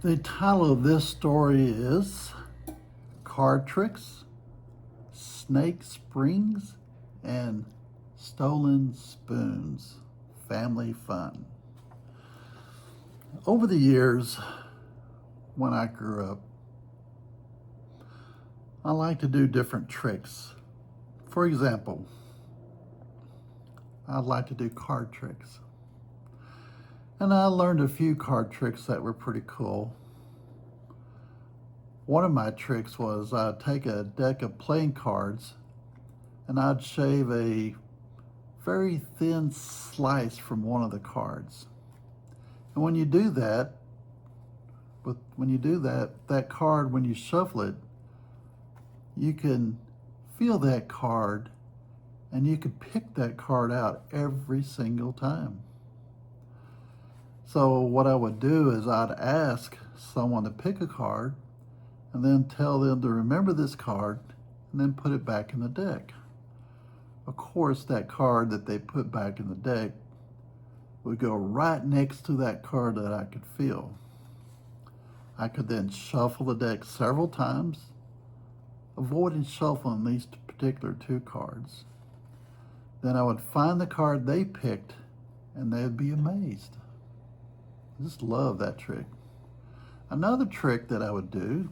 The title of this story is Card Tricks, Snake Springs, and Stolen Spoons. Family Fun. Over the years, when I grew up, I like to do different tricks. For example, I'd like to do card tricks. And I learned a few card tricks that were pretty cool. One of my tricks was I'd take a deck of playing cards and I'd shave a very thin slice from one of the cards. And when you do that, that card, when you shuffle it, you can feel that card and you can pick that card out every single time. So what I would do is I'd ask someone to pick a card and then tell them to remember this card and then put it back in the deck. Of course, that card that they put back in the deck would go right next to that card that I could feel. I could then shuffle the deck several times, avoiding shuffling these particular two cards. Then I would find the card they picked and they'd be amazed. I just love that trick. Another trick that I would do,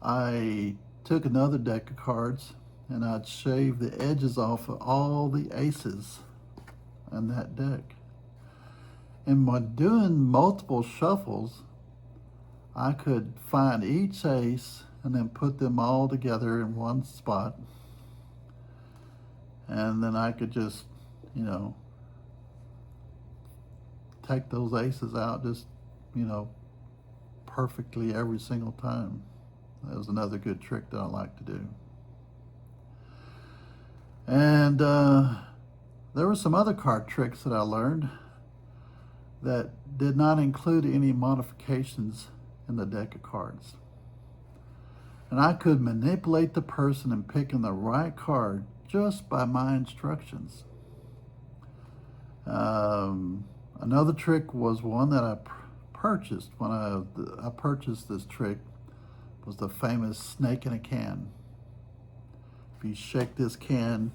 I took another deck of cards and I'd shave the edges off of all the aces in that deck. And by doing multiple shuffles, I could find each ace and then put them all together in one spot. And then I could just, take those aces out just, perfectly every single time. That was another good trick that I like to do. And there were some other card tricks that I learned that did not include any modifications in the deck of cards. And I could manipulate the person in picking the right card just by my instructions. Another trick was one that I purchased when I purchased this trick, was the famous snake in a can. If you shake this can,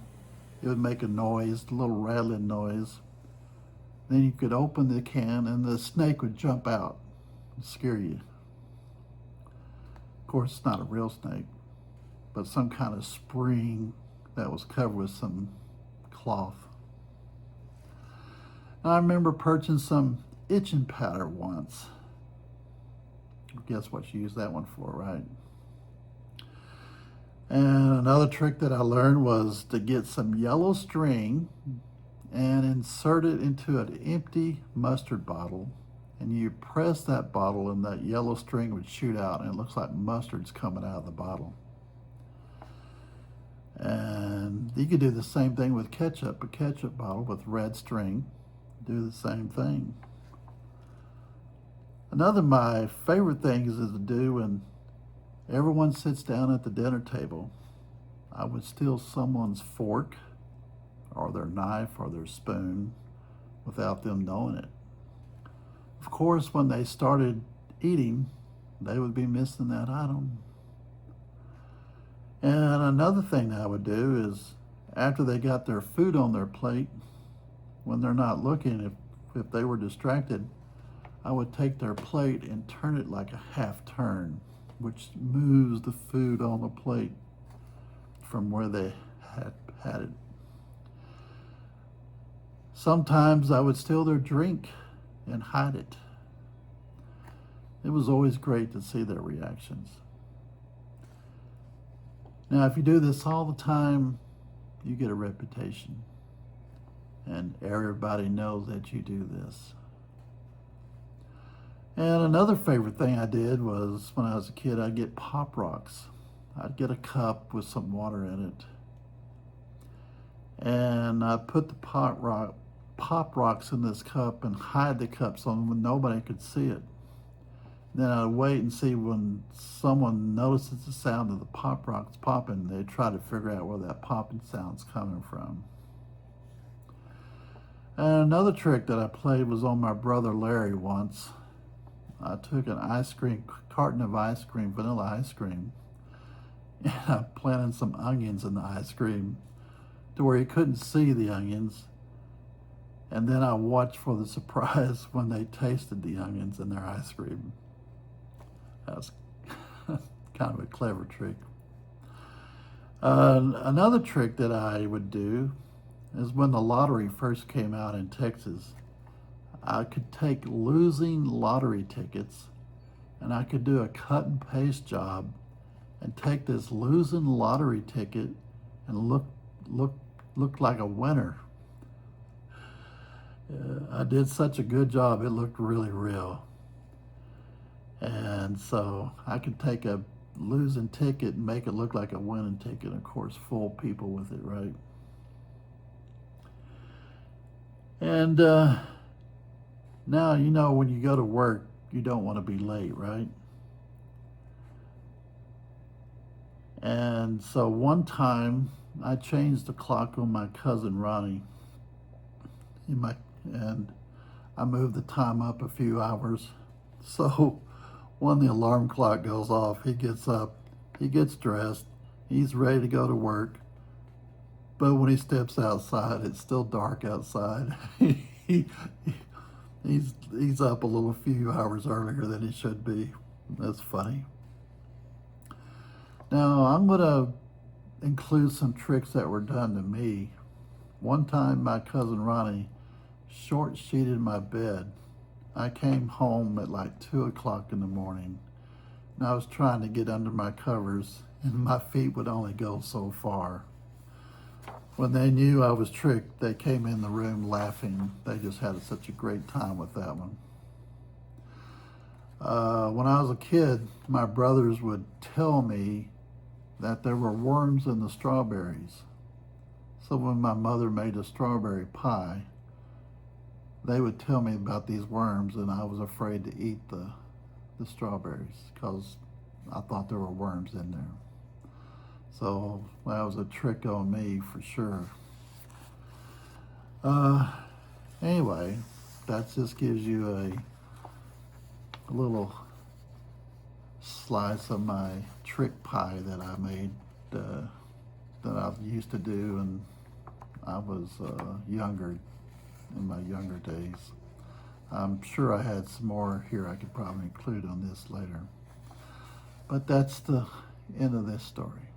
it would make a noise, a little rattling noise. Then you could open the can and the snake would jump out and scare you. Of course, it's not a real snake, but some kind of spring that was covered with some cloth. And I remember purchasing some itching powder once. Guess what you use that one for, right? And another trick that I learned was to get some yellow string and insert it into an empty mustard bottle. And you press that bottle and that yellow string would shoot out and it looks like mustard's coming out of the bottle. And you could do the same thing with ketchup, a ketchup bottle with red string. Do the same thing. Another of my favorite things is to do when everyone sits down at the dinner table. I would steal someone's fork or their knife or their spoon without them knowing it. Of course, when they started eating, they would be missing that item. And another thing I would do is after they got their food on their plate, when they're not looking, if they were distracted, I would take their plate and turn it like a half turn, which moves the food on the plate from where they had it. Sometimes I would steal their drink and hide it. It was always great to see their reactions. Now, if you do this all the time, you get a reputation. And everybody knows that you do this. And another favorite thing I did was when I was a kid, I'd get Pop Rocks. I'd get a cup with some water in it. And I'd put the Pop Rocks in this cup and hide the cup so nobody could see it. Then I'd wait and see when someone notices the sound of the Pop Rocks popping, they'd try to figure out where that popping sound's coming from. And another trick that I played was on my brother Larry once. I took an carton of ice cream, vanilla ice cream, and I planted some onions in the ice cream to where he couldn't see the onions. And then I watched for the surprise when they tasted the onions in their ice cream. That was kind of a clever trick. Another trick that I would do is when the lottery first came out in Texas, I could take losing lottery tickets and I could do a cut and paste job and take this losing lottery ticket and look like a winner. I did such a good job, it looked really real. And so I could take a losing ticket and make it look like a winning ticket, of course, fool people with it, right? And now, you know, when you go to work, you don't want to be late, right? And so one time I changed the clock on my cousin Ronnie, and I moved the time up a few hours. So when the alarm clock goes off, he gets up, he gets dressed, he's ready to go to work. But when he steps outside, it's still dark outside. He's up a few hours earlier than he should be. That's funny. Now I'm gonna include some tricks that were done to me. One time my cousin Ronnie short-sheeted my bed. I came home at like 2 o'clock in the morning and I was trying to get under my covers and my feet would only go so far. When they knew I was tricked, they came in the room laughing. They just had such a great time with that one. When I was a kid, my brothers would tell me that there were worms in the strawberries. So when my mother made a strawberry pie, they would tell me about these worms and I was afraid to eat the strawberries because I thought there were worms in there. So that was a trick on me for sure. Anyway, that just gives you a little slice of my trick pie that I made that I used to do when I was younger, in my younger days. I'm sure I had some more here I could probably include on this later. But that's the end of this story.